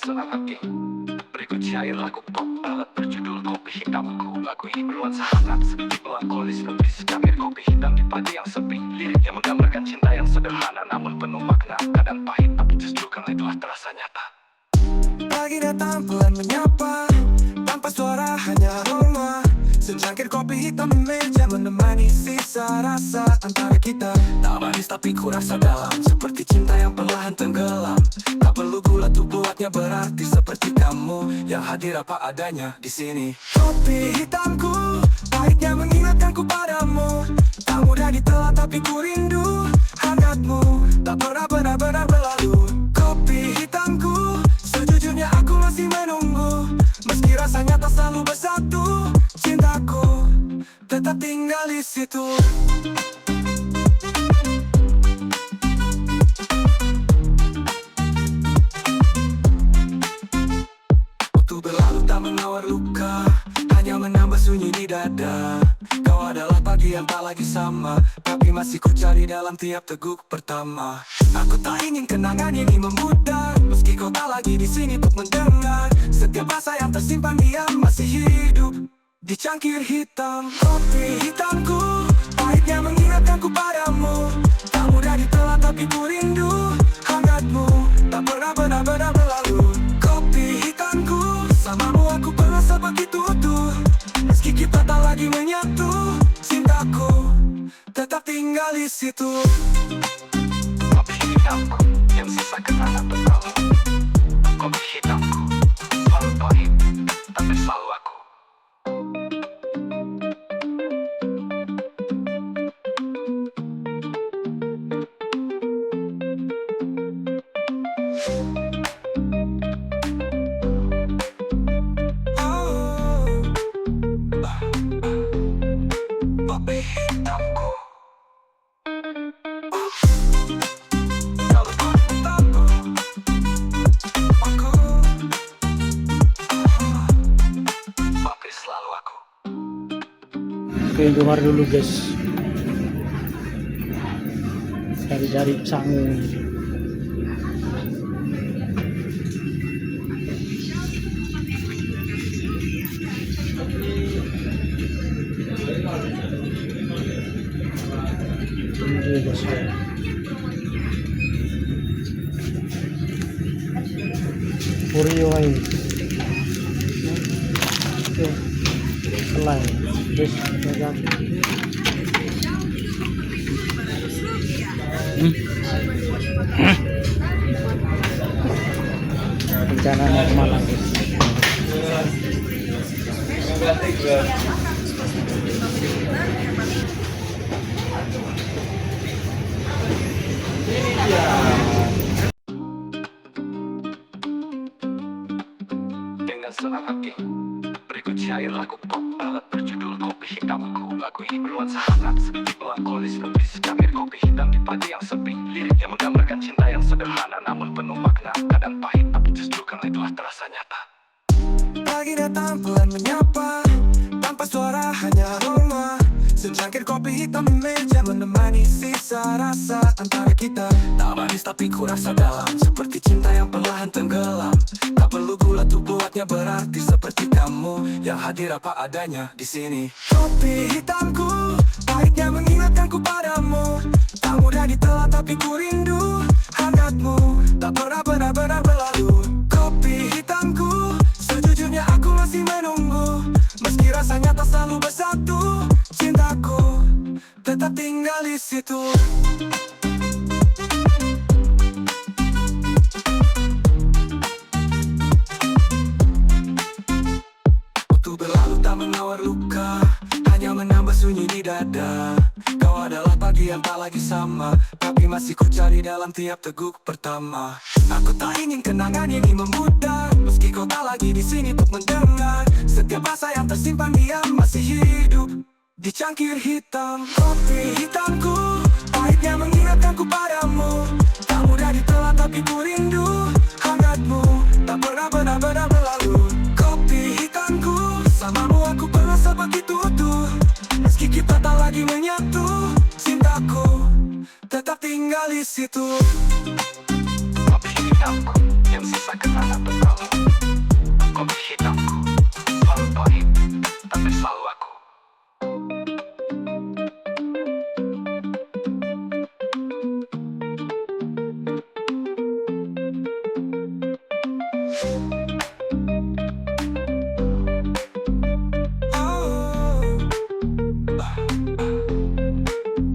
senang hati. Berikut syair lagu pop ballad berjudul Kopi Hitamku. Lagu ini bernuansa hangat seperti melankolis lebih secangkir kopi hitam di pagi yang sepi. Liriknya menggambarkan cinta yang sederhana namun penuh makna. Kadang pahit tapi justru karena itulah terasa nyata. Pagi datang pelan menyapa, tanpa suara hanya aroma. Secangkir kopi hitam di meja menemani sisa rasa antara kita. Tak manis tapi ku rasa dalam, seperti cinta yang perlahan tenggelam. Tak perlu gula tuh buatnya berarti seperti kamu yang hadir apa adanya di sini. Kopi hitamku, pahitnya mengingatkanku padamu. Tak mudah ditelan tapi ku rindu hangatmu. Tak pernah benar-benar berlalu. Kopi hitamku, sejujurnya aku masih menunggu. Meski rasanya tak selalu bersatu, cintaku tetap tinggal di situ. Waktu berlalu tak menawar luka, hanya menambah sunyi di dada. Kau adalah pagi yang tak lagi sama, tapi masih ku cari dalam tiap teguk pertama. Aku tak ingin kenangan ini memudar, meski kau tak lagi di sini untuk mendengar. Setiap rasa yang tersimpan diam masih hidup di cangkir hitam. Kopi hitamku, pahitnya mengingatkanku padamu. Tak mudah ditelan tapi ku rindu hangatmu. Tak pernah benar-benar berlalu. Kopi hitamku, bersamamu aku merasa begitu utuh. Meski kita tak lagi menyatu, cintaku tetap tinggal di situ. Kopi hitamku yang sisa kenangan berlalu. Kopi hitamku selalu pahit tapi selalu aku. Kopi hitamku. Oke, dengar dulu guys, cari-cari sangu. Ini guys ya, Oreo ini oke, selai guys, jajan. Rencana mau kemana guys? Dengan senang hati, berikut syair lagu pop ballad berjudul Kopi Hitamku. Lagu ini bernuansa hangat seperti melankolis lebih secangkir kopi hitam di pagi yang sepi. Liriknya menggambarkan cinta yang sederhana namun penuh makna. Kadang pahit tapi justru karena itulah terasa nyata. Pagi datang pelan menyapa, tanpa suara hanya aroma. Secangkir kopi hitam di meja menemani sisa rasa antara kita. Tak manis tapi ku rasa dalam, seperti cinta yang perlahan tenggelam. Tak perlu gula tuh buatnya berarti seperti kamu yang hadir apa adanya di sini. Kopi hitamku, pahitnya mengingatkanku padamu. Tak mudah ditelan tapi ku rindu hangatmu. Tak pernah benar-benar berlalu. Kopi hitamku, sejujurnya aku masih menunggu. Meski rasanya tak selalu bersatu, cintaku tetap tinggal di situ. Waktu berlalu tak menawar luka, hanya menambah sunyi di dada. Kau adalah pagi yang tak lagi sama, tapi masih ku cari dalam tiap teguk pertama. Aku tak ingin kenangan ini memudar, meski kau tak lagi di sini untuk mendengar. Setiap rasa yang tersimpan diam masih hidup di cangkir hitam. Kopi hitamku, pahitnya mengingatkanku padamu. Tak mudah ditelan tapi ku rindu hangatmu. Tak pernah benar-benar berlalu. Kopi hitamku, bersamamu aku merasa begitu utuh. Meski kita tak lagi menyatu, cintaku tetap tinggal di situ. Kopi hitamku yang yang sisa kenangan pertama. Kopi hitamku, walau pahit, tapi selalu aku.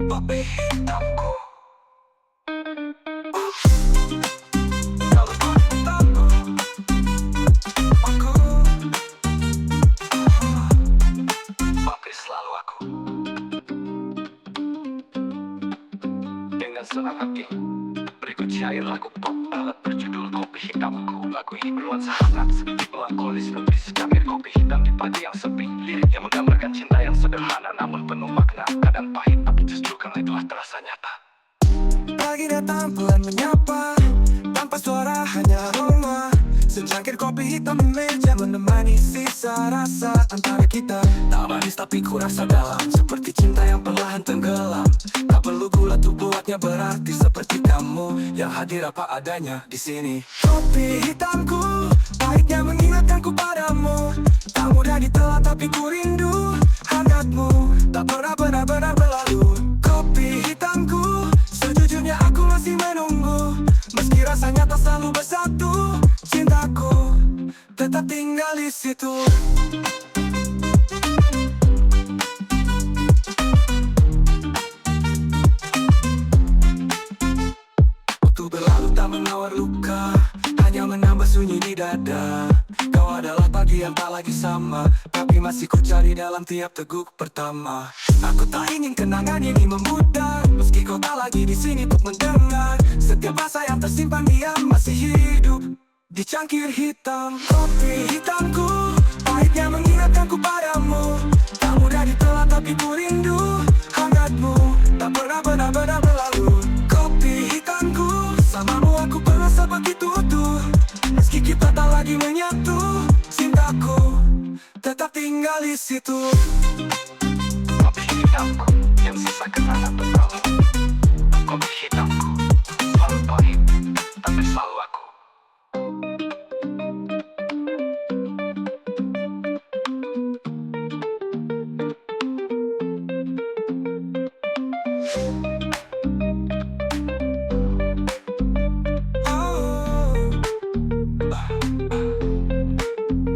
Kopi hitamku. Kalau kau tahu aku, kopi selalu aku. Dengan senang hati, berikut syair lagu pop ballad berjudul Kopi Hitamku. Lagu ini bernuansa hangat seperti melankolis lebih secangkir kopi hitam di pagi yang sepi. Lirik yang menggambarkan cinta yang sederhana namun penuh makna. Kadang pahit tapi justru karena itulah terasa nyata. Pagi datang pelan menyapa, tanpa suara hanya aroma. Secangkir kopi hitam di meja menemani sisa rasa antara kita. Tak manis tapi ku rasa dalam, seperti cinta yang perlahan tenggelam. Tak perlu gula tuh buatnya berarti seperti kamu yang hadir apa adanya di sini. Kopi hitamku, pahitnya mengingatkanku padamu. Tak mudah ditelan tapi ku rindu hangatmu, tak pernah benar-benar berlalu. Kopi hitamku, sejujurnya aku masih menunggu. Meski rasanya tak selalu bersatu, cintaku tetap tinggal di situ. Waktu berlalu tak menawar luka, hanya menambah sunyi di dada. Kau adalah pagi yang tak lagi sama, tapi masih ku cari dalam tiap teguk pertama. Aku tak ingin kenangan ini memudar, meski kau tak lagi di sini untuk mendengar. Setiap rasa yang tersimpan diam masih hidup di cangkir hitam. Kopi hitamku, pahitnya mengingatkanku padamu. Tak mudah ditelan tapi ku rindu hangatmu, tak pernah benar-benar berlalu. Kopi hitamku, samamu aku merasa begitu utuh. Meski kita tak lagi menyatu, cintaku tetap tinggal di situ. Kopi hitamku, yang sisa kenangan pertama. Kopi hitamku, walau pahit, tapi selalu aku.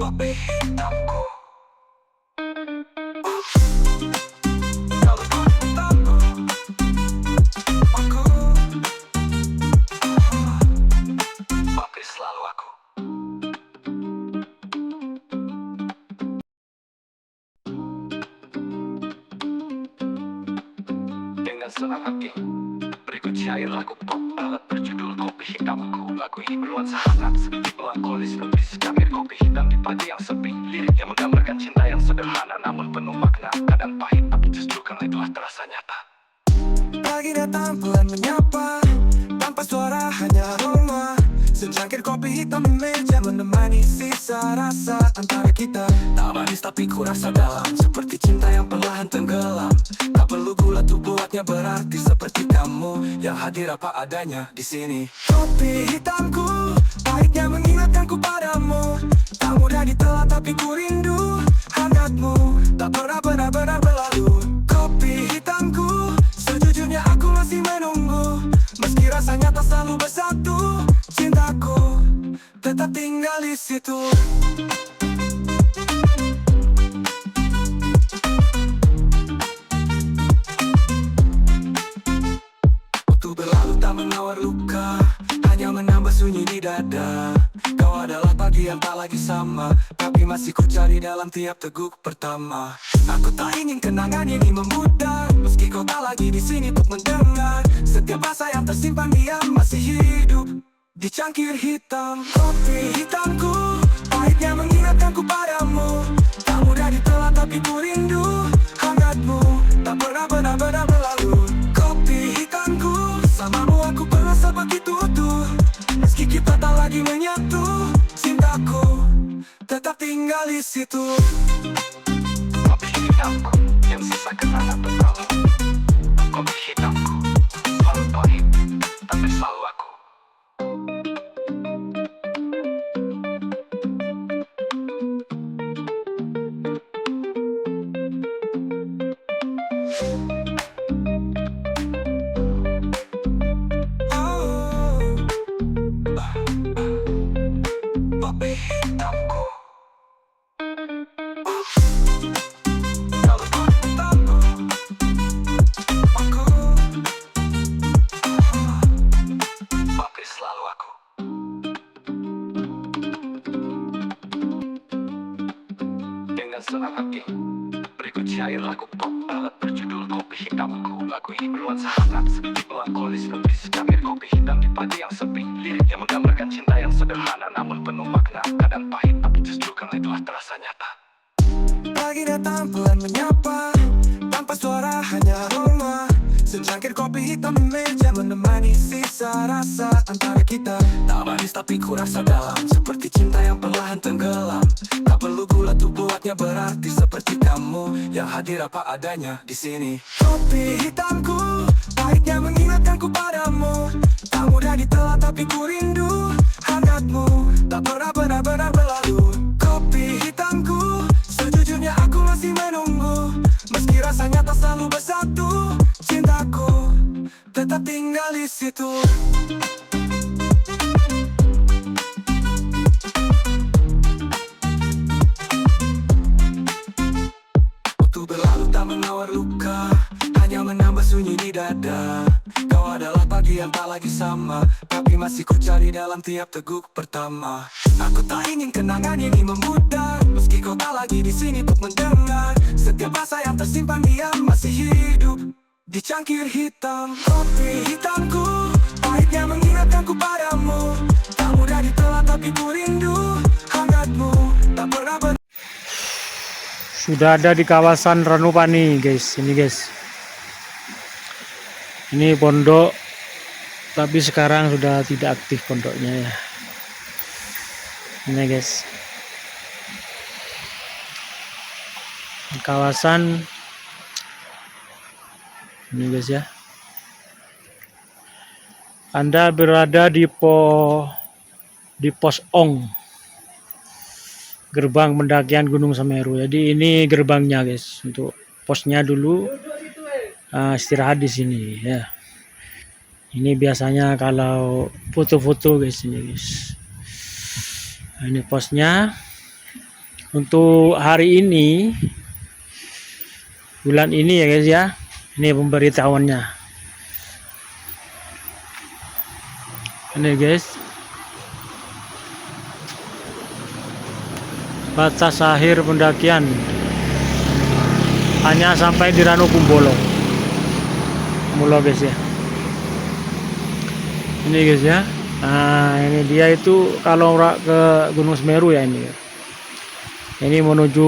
Kopi hitamku. Kalau kau tahu aku, kopi selalu aku. Dengan senang hati, berikut syair lagu pop ballad berjudul Kopi Hitamku. Lagu ini bernuansa hangat seperti melankolis lebih secangkir kopi hitam di pagi yang sepi. Lirik yang menggambarkan cinta yang sederhana namun penuh makna. Kadang pahit tapi justru karena itulah terasa nyata. Pagi datang pelan menyapa, tanpa suara hanya aroma. Secangkir kopi hitam di meja menemani sisa rasa antara kita. Tak manis tapi ku rasa dalam, seperti cinta yang perlahan tenggelam. Tak perlu gula tuh buatnya berarti seperti kamu yang hadir apa adanya di sini. Kopi hitamku, pahitnya mengingatkanku padamu. Tak mudah ditelan tapi ku rindu hangatmu, tak pernah benar-benar berlalu. Kopi hitamku, sejujurnya aku masih menunggu. Meski rasanya tak selalu bersatu, cintaku tetap tinggal di situ. Waktu berlalu tak menawar luka, hanya menambah sunyi di dada. Kau adalah pagi yang tak lagi sama, tapi masih ku cari dalam tiap teguk pertama. Aku tak ingin kenangan ini memudar, meski kau tak lagi di sini untuk mendengar. Setiap rasa yang tersimpan diam masih hidup di cangkir hitam. Kopi hitamku, pahitnya mengingatkanku padamu. Tak mudah ditelan tapi ku rindu hangatmu, tak pernah benar-benar berlalu. Kopi hitamku, samamu aku merasa begitu utuh. Meski kita tak lagi menyatu, cintaku tetap tinggal di situ. Kopi hitamku, yang sisa kenangan pertama. Kopi hitamku, walau pahit, tapi selalu aku. senang hati. Berikut syair lagu pop berjudul Kopi Hitamku. Lagu ini bernuansa hangat seperti melankolis lebih secangkir kopi hitam di pagi yang sepi. Liriknya menggambarkan cinta yang sederhana namun penuh makna. Kadang pahit tapi justru karena itulah terasa nyata. Pagi datang pelan menyapa, tanpa suara hanya aroma. Secangkir kopi hitam di meja menemani sisa rasa antara kita. Tak manis tapi ku rasa dalam, seperti cinta yang perlahan tenggelam. Tak perlu gula tuh buatnya berarti seperti kamu yang hadir apa adanya di sini. Kopi hitamku, pahitnya mengingatkanku padamu. Tak mudah ditelan tapi ku rindu hangatmu. Tak pernah benar-benar berlalu. Kopi hitamku, sejujurnya aku masih menunggu. Meski rasanya tak selalu bersatu, cintaku tetap tinggal di situ. Waktu berlalu tak menawar luka, hanya menambah sunyi di dada. Kau adalah pagi yang tak lagi sama, tapi masih ku cari dalam tiap teguk pertama. Aku tak ingin kenangan ini memudar, meski kau tak lagi di sini untuk mendengar. Setiap rasa yang tersimpan diam masih hidup di cangkir hitam. Kopi hitamku, pahitnya mengingatkanku padamu. Tak mudah ditelan tapi ku rindu hangatmu. Tak pernah Sudah ada di kawasan Ranupani guys. Ini guys, ini pondok, tapi sekarang sudah tidak aktif pondoknya ya. Ini guys, kawasan ini guys ya. Anda berada di pos Ong, gerbang pendakian Gunung Semeru. Jadi ini gerbangnya guys, untuk posnya dulu istirahat di sini ya. Ini biasanya kalau foto-foto guys, ini guys. Nah, ini posnya. Untuk hari ini, bulan ini ya guys ya. Ini pemberitahuannya. Ini guys, batas akhir pendakian hanya sampai di Ranukumbolo mulu guys ya. Ini guys ya. Nah ini dia itu kalau ke Gunung Semeru ya ini. Ini menuju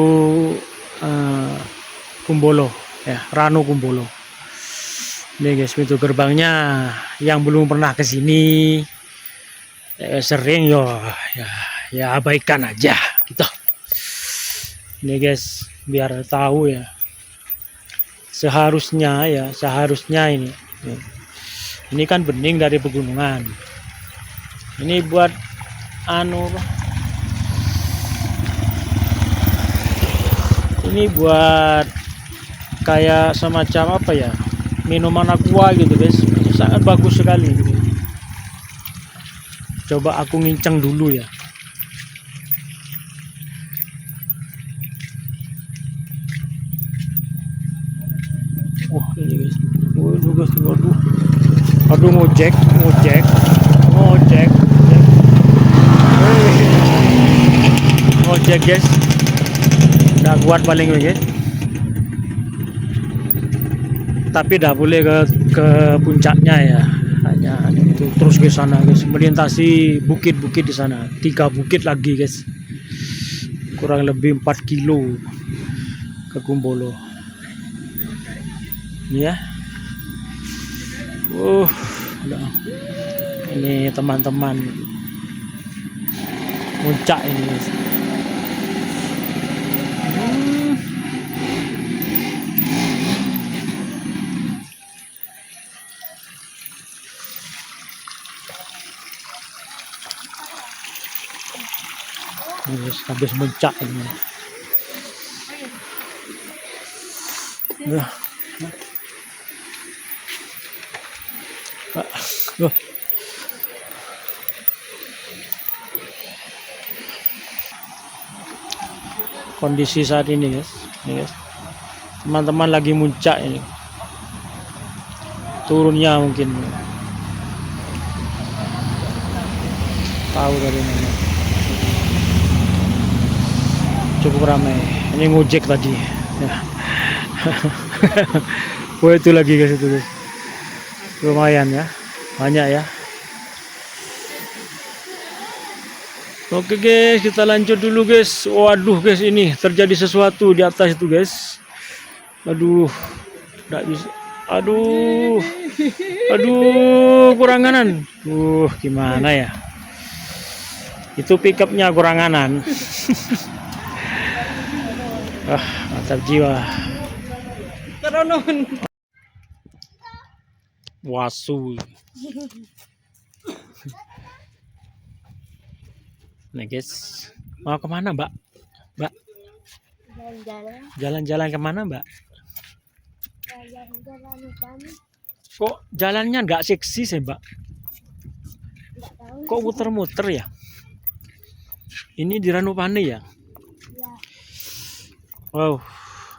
Kumbolo ya, Ranukumbolo. Ini guys, pintu gerbangnya. Yang belum pernah ke sini sering ya abaikan aja gitu. Ini guys, biar tahu ya. Seharusnya ini. Ini kan bening dari pegunungan. Ini buat ini buat kayak semacam apa ya, minuman aqua gitu guys. Sangat bagus sekali gitu. Coba aku ngincang dulu ya. Wah ini guys, waduh guys, aduh ngojek, guys, udah kuat paling guys, tapi dah boleh ke puncaknya ya, hanya itu terus ke sana guys, melintasi bukit-bukit di sana, 3 bukit lagi guys, kurang lebih 4 kilo ke Kumbolo. Ya, ini teman-teman puncak ini guys. Habis puncak ini. Kondisi saat ini guys, teman-teman lagi muncak ini, turunnya mungkin tahu dari mana, cukup ramai. Ini ngojek tadi. Ya. Oh itu lagi guys itu guys. Lumayan ya, banyak ya. Oke guys, kita lanjut dulu guys. Waduh guys, ini terjadi sesuatu di atas itu guys. Aduh, tidak bisa. Aduh, kuranganan. Gimana ya? Itu pickupnya kuranganan. Mantap jiwa. Wasu. Nah guys, mau kemana Mbak? Mbak? Jalan-jalan kemana Mbak? Kok jalannya nggak seksi sih Mbak? Kok muter-muter ya? Ini di Ranupane ya? Wow,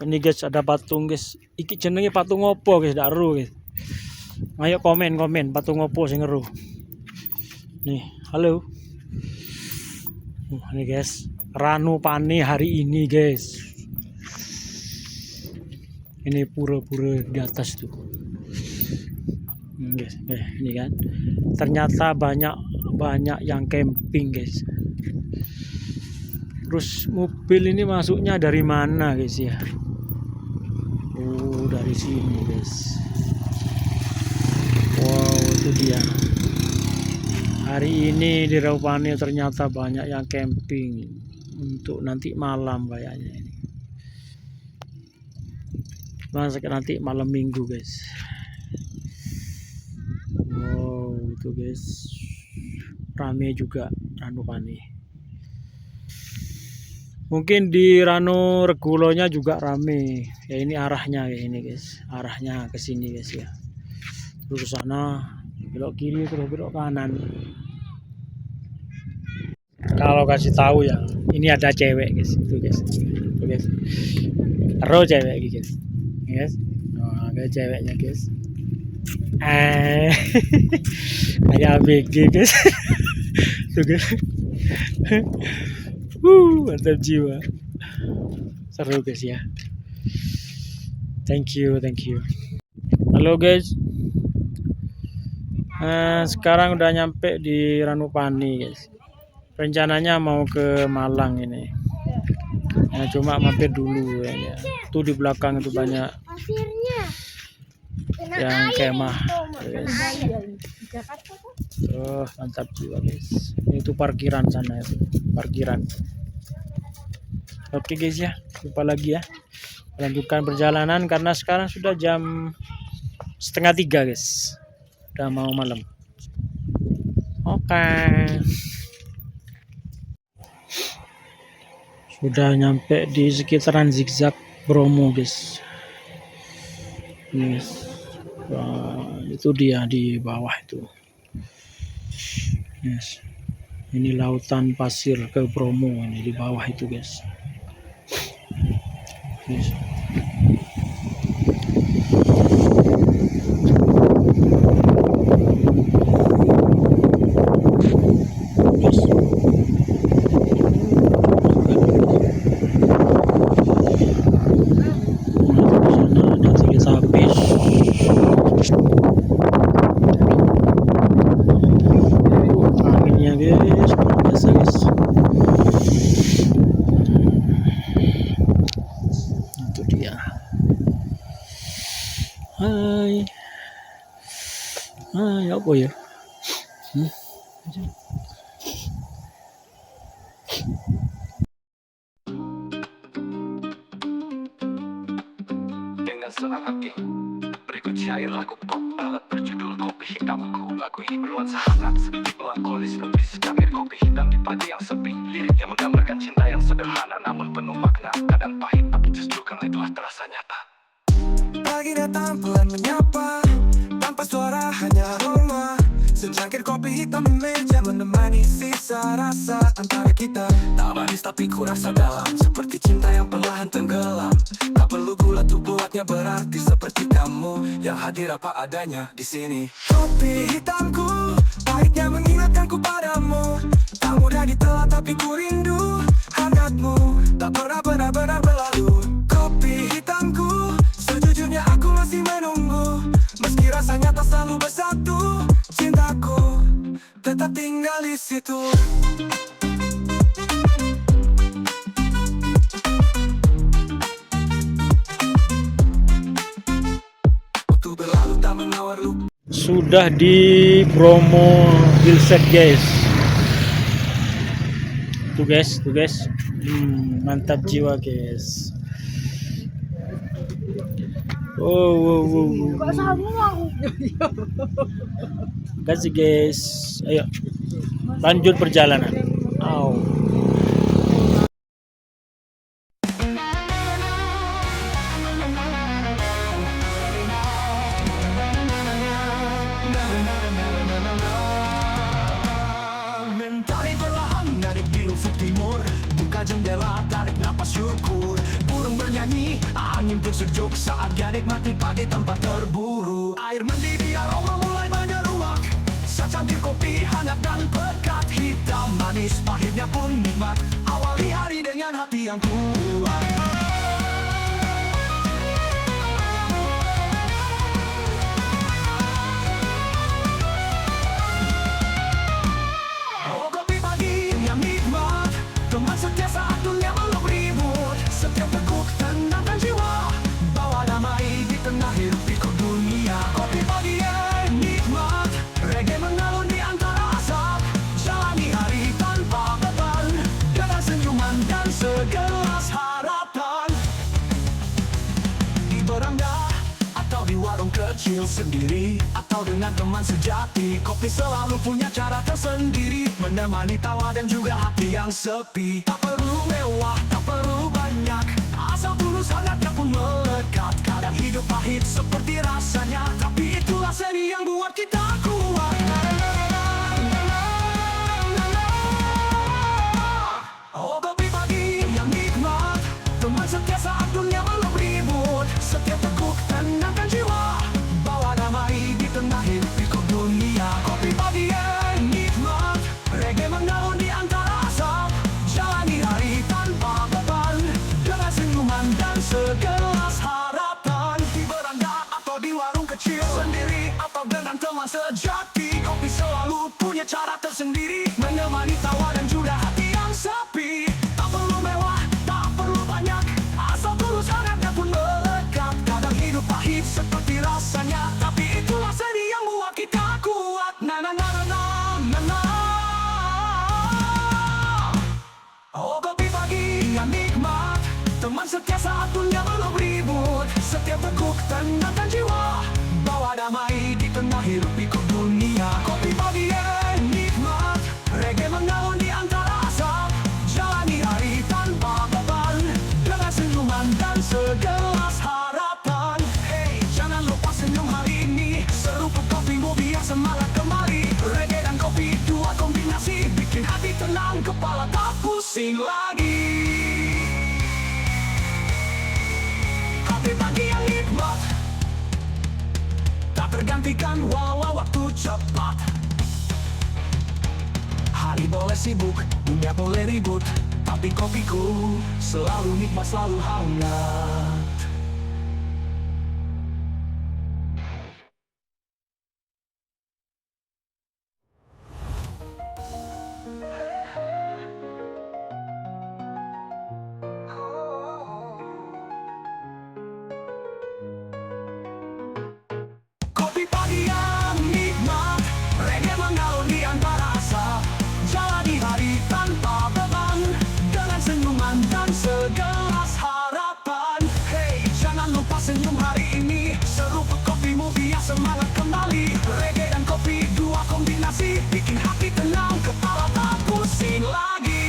ini guys ada patung guys. Iki jenenge patung opo guys, ndak ero guys. Ayo komen patung opo sing ero. Nih, halo. Ini guys, Ranupane hari ini guys. Ini pura-pura di atas tuh. Guys, ini kan. Ternyata banyak yang camping guys. Terus mobil ini masuknya dari mana guys ya? Oh, dari sini guys. Wow, itu dia. Hari ini di Ranupane ternyata banyak yang camping untuk nanti malam kayaknya ini. Masuk nanti malam minggu guys. Wow, itu guys. Rame juga Ranupane. Mungkin di Ranu Regulonya juga rame. Ya ini arahnya kayak ini guys. Arahnya ke sini guys ya. Terus ke sana, belok kiri terus belok kanan. Kalau kasih tahu ya, ini ada cewek guys. Itu guys. Itu guys. Ero cewek guys. Guys. Oh, ada ceweknya guys. Kayak ABG guys. Tuh guys. Mantap jiwa. Seru guys ya. Thank you. Halo guys. Sekarang udah nyampe di Ranupane guys. Rencananya mau ke Malang ini. Nah, cuma mampir dulu ya. Tuh di belakang itu banyak yang kemah guys. Oh, mantap jiwa guys. Itu parkiran sana itu. Parkiran. Oke guys ya, jumpa lagi ya. Lanjutkan perjalanan karena sekarang sudah jam 2:30 guys. Udah mau malam. Oke. Sudah nyampe di sekitaran zigzag Bromo guys. Yes. Wah, itu dia di bawah itu. Yes. Ini lautan pasir ke Bromo ini di bawah itu guys. Yes. Hai. Apa ya? Dengan senang hati berikut syair lagu pop ballad berjudul Kopi Hitamku. Lagu ini bernuansa hangat seperti melankolis lebih secangkir kopi hitam di pagi yang sepi. Liriknya menggambarkan cinta yang sederhana namun penuh makna. Kadang pahit tapi justru karena itulah terasa nyata. Pagi datang pelan menyapa, tanpa suara hanya aroma. Secangkir kopi hitam di meja menemani sisa rasa antara kita. Tak manis tapi kurasa dalam, seperti cinta yang perlahan tenggelam. Tak perlu gula tuh buatnya berarti seperti kamu yang hadir apa adanya di sini. Kopi hitamku, pahitnya mengingatkanku padamu. Tak mudah ditelan tapi ku rindu hangatmu. Tak pernah benar-benar berlalu. tetap tinggal di situ. Waktu berlalu tak menawar luka. Sudah di promo Hillset guys. Tuh guys. Mantap jiwa guys. Wow. Kasih guys. Ayo. Lanjut perjalanan. Mentari perlahan dari biru ufuk timur. Buka jendela, tarik napas syukur. Burung bernyanyi, angin bersejuk saat dia nikmati pagi tanpa terburu. Air mendidih, aroma mulai menyeruak. Secangkir kopi hangat dan pekat. Hitam manis, pahitnya pun nikmat. Awali hari dengan hati yang kuat. Oh, kopi pagi yang nikmat, teman setia saat dunia belum ribut. Setiap teguk tenangkan jiwa, bawa damai di tengah hiruk pikuk dunia. Kopi pagi yang nikmat, reggae mengalun di antara asap. Jalani hari tanpa beban, dengan senyuman dan segelas harapan. Di beranda atau di warung kecil sendiri, atau dengan teman sejati, kopi selalu punya cara tersendiri, menemani tawa dan juga hati yang sepi. Tak perlu mewah, tak perlu banyak, asal tulus hangatnya pun melekat. Kadang hidup pahit seperti rasanya, tapi itulah seni yang buat kita kuat. Oh, kopi pagi yang nikmat, teman setia saat dunia belum ribut. Setiap teguk tenangkan jiwa, bawa damai di tengah hiruk pikuk dunia. Kopi pagi yang nikmat, reggae mengalun di antara asap. Jalani hari tanpa beban, dengan senyuman dan segelas harapan. Di beranda atau di warung kecil sendiri, atau dengan teman sejati, kopi selalu punya cara tersendiri, menemani tawa dan juga hati yang sepi. Tak perlu mewah, tak perlu banyak, asal tulus hangatnya pun melekat. Kadang hidup pahit seperti rasanya, tapi itulah seni yang buat kita kuat. Na na na na na na na. Oh, kopi pagi yang nikmat, teman setia saat dunia belum ribut. Setiap teguk tenangkan jiwa, bawa damai di tengah hiruk pikuk dunia. Kopi pagi yang nikmat, reggae mengalun di antara asap. Jalani hari tanpa beban, dengan senyuman dan segelas harapan. Hey, jangan lupa senyum hari ini, seruput kopimu biar semangat kembali. Reggae dan kopi, dua kombinasi, bikin hati tenang, kepala tak pusing lagi. Kopi pagi yang nikmat, tak tergantikan walau waktu cepat. Hari boleh sibuk, dunia boleh ribut, tapi kopiku selalu nikmat, selalu hangat. Kopi pagi yang nikmat, reggae mengalun di antara asap. Jalani hari tanpa beban, dengan senyuman dan segelas harapan. Hey, jangan lupa senyum hari ini, seruput kopimu biar semangat kembali. Reggae dan kopi, dua kombinasi, bikin hati tenang, kepala tak pusing lagi.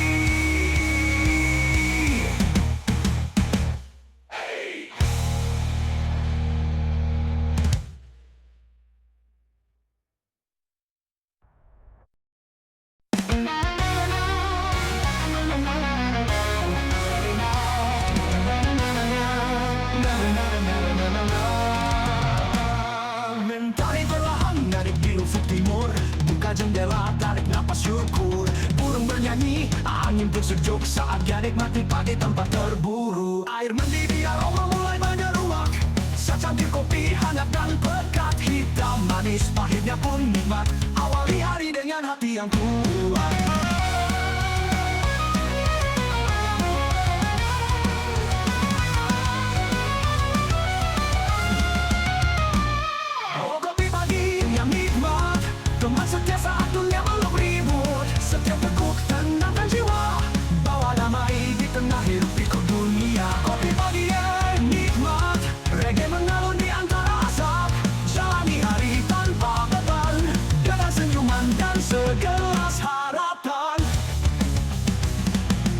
Mentari perlahan dari biru ufuk timur. Buka jendela, tarik napas syukur. Burung bernyanyi, angin bersejuk saat dia nikmati pagi tanpa terburu. Air mendidih, aroma mulai menyeruak. Secangkir kopi hangat dan pekat. hitam manis, pahitnya pun nikmat. Awali hari dengan hati yang kuat. Oh, kopi pagi yang nikmat, teman setia saat dunia belum ribut. Setiap teguk tenangkan jiwa, bawa damai di tengah hiruk pikuk dunia. Kopi pagi yang nikmat, reggae mengalun di antara asap. Jalani hari tanpa beban, dengan senyuman dan segelas harapan.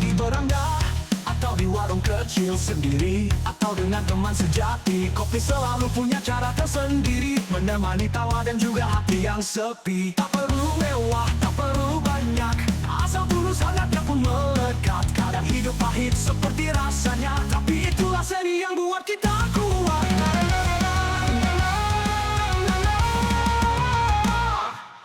Di beranda atau di warung kecil sendiri, atau dengan teman sejati, kopi selalu punya cara tersendiri, menemani tawa dan juga hati yang sepi. Tak perlu mewah, tak perlu banyak, asal tulus hangatnya pun melekat. Kadang hidup pahit seperti rasanya, tapi itulah seni yang buat kita kuat.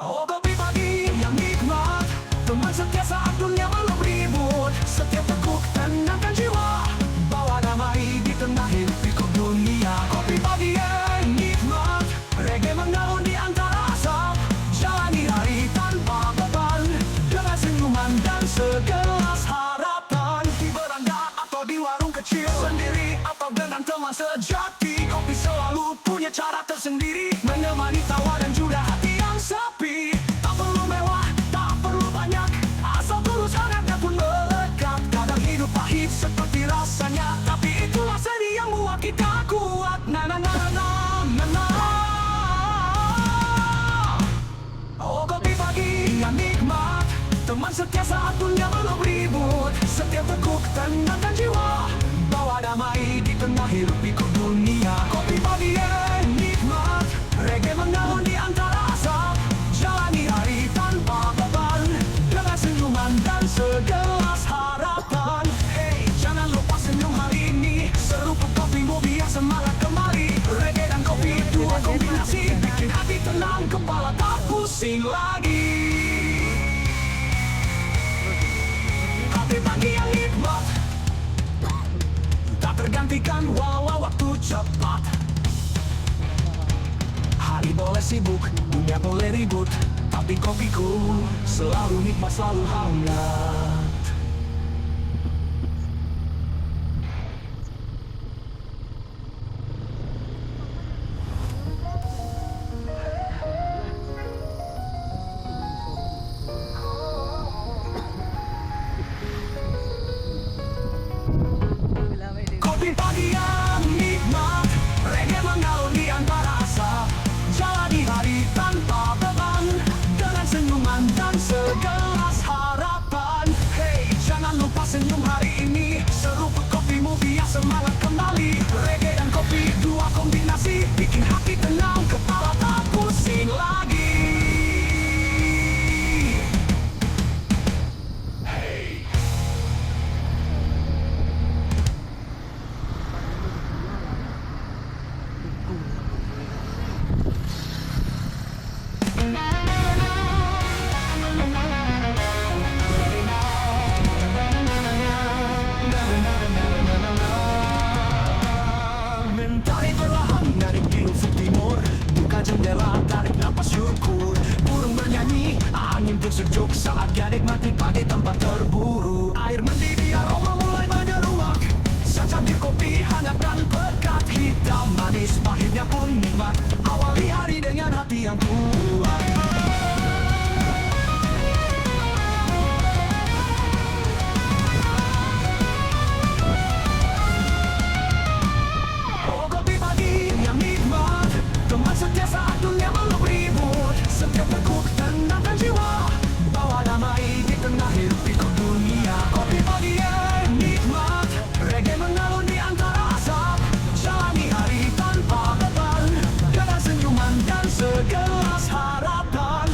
Oh, kopi pagi yang nikmat, teman setia saat dunia belum ribut. Setiap teguk tenangkan jiwa, bawa damai di tengah hiruk pikuk dunia. Kopi pagi yang nikmat, reggae mengalun di antara asap. Jalani hari tanpa beban, dengan senyuman dan segelas harapan. Di beranda atau di warung kecil sendiri, atau dengan teman sejati, kopi selalu punya cara tersendiri, menemani tawa dan juga hati yang sepi. Tak perlu mewah, tak perlu banyak, asal tulus hangatnya pun melekat. Kadang hidup pahit seperti rasanya, tapi itulah seni yang buat kita kuat. Na na na na na na. Oh, kopi pagi yang nikmat, teman setia saat dunia belum ribut. Setiap teguk tenangkan jiwa, bawa damai di tengah hiruk pikuk dunia. Kopi pagi yang nikmat, reggae mengalun di antara asap. Jalani hari tanpa beban, dengan senyuman dan segelas harapan. Hey, jangan lupa senyum hari ini, seruput kopimu biar semangat kembali. Reggae dan kopi, dua kombinasi, bikin hati tenang, kepala tak pusing lagi. Kopi pagi yang nikmat, tak tergantikan walau waktu cepat. Hari boleh sibuk, dunia boleh ribut, tapi kopiku selalu nikmat, selalu hangat. Kopi pagi yang nikmat, reggae mengalun di antara asap. Jalani hari tanpa beban, dengan senyuman dan segelas harapan. Hey, jangan lupa senyum hari ini, seruput kopimu biar semangat kembali. Reggae dan kopi, dua kombinasi, bikin hati tenang, kepala tak pusing lagi. Mentari perlahan dari ufuk timur, buka jendela, tarik napas syukur. Burung bernyanyi, angin pun sejuk saat dia nikmati pagi tanpa terburu. Air mendidih, aroma mulai menyeruak, secangkir kopi hangat dan pekat. Hitam manis, pahitnya pun nikmat, awali hari dengan hati yang kuat. Oh, kopi pagi yang nikmat, teman setia saat dunia belum ribut. Setiap teguk tenangkan jiwa, bawa damai di tengah hiruk pikuk dunia. Kopi pagi yang nikmat, reggae mengalun di antara asap. Jalani hari tanpa beban, dengan senyuman dan segelas harapan.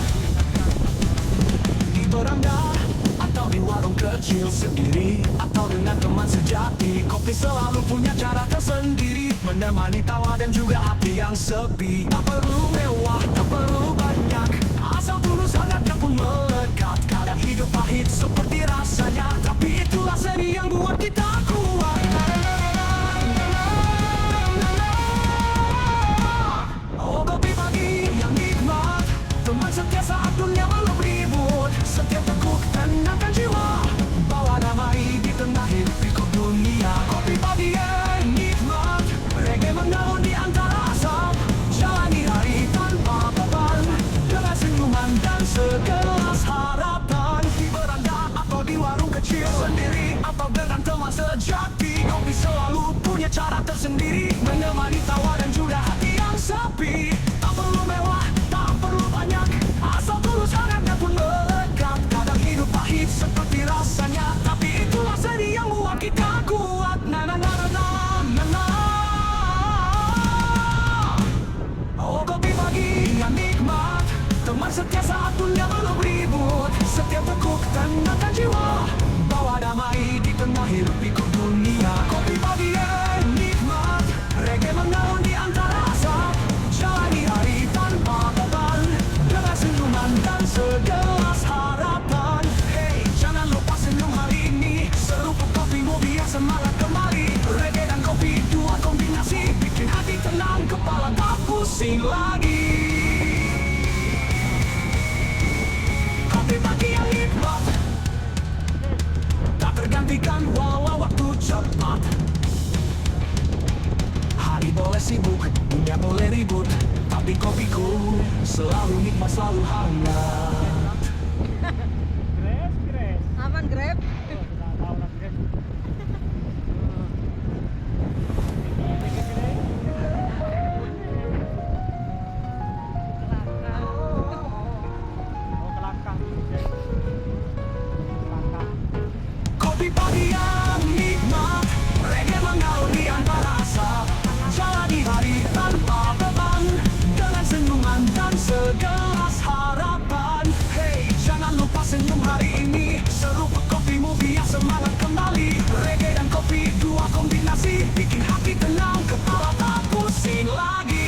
Di beranda atau di warung kecil sendiri, atau dengan teman sejati, kopi selalu punya cara tersendiri, menemani tawa dan juga hati yang sepi. Tak perlu mewah, tak perlu banyak, asal tulus hangatnya pun melekat. Kadang hidup pahit seperti rasanya, tapi itulah seni yang buat kita kuat. Oh, kopi pagi ribut, tapi kopiku selalu nikmat, selalu hangat. Aman Grab. Kopi pagi yang nikmat, reggae mengalir di antara asap. Jalani hari tanpa beban, dengan senyuman dan segelas harapan. Hey, jangan lupa senyum hari ini, seruput kopimu biar semangat kembali. Reggae dan kopi, dua kombinasi, bikin hati tenang, kepala tak pusing lagi.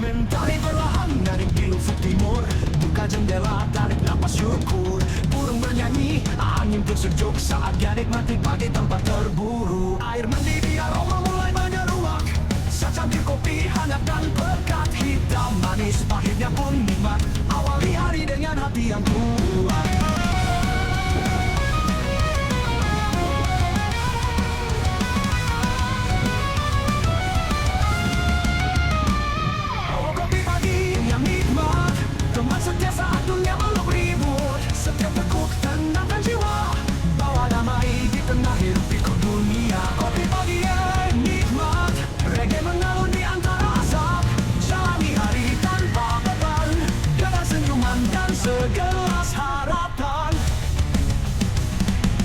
Mentari perlahan dari ufuk timur, buka jendela, tarik napas syukur. Burung bernyanyi, angin pun sejuk saat dia nikmati pagi tanpa terburu. Air mendidih, aroma mulai menyeruak, secangkir kopi hangat dan pekat. Hitam manis, pahitnya pun nikmat, awali hari dengan hati yang kuat. Kopi pagi yang nikmat, teman setia saat dunia belum ribut. Setiap tekuk tenangkan jiwa, bawa damai di tengah hiruk pikuk dunia. Kopi pagi yang nikmat, reggae mengalun di antara asap. Jalani hari tanpa beban, dengan senyuman dan segelas harapan.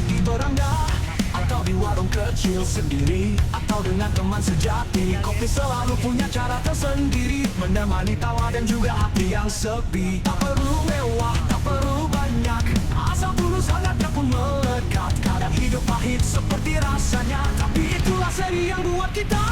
Di beranda atau di warung kecil sendiri, atau dengan teman sejati, kopi selalu punya cara tersendiri, menemani tawa dan juga hati yang sepi. Tak perlu mewah, tak perlu banyak, asal tulus hangatnya pun melekat. Kadang hidup pahit seperti rasanya, tapi itulah seri yang buat kita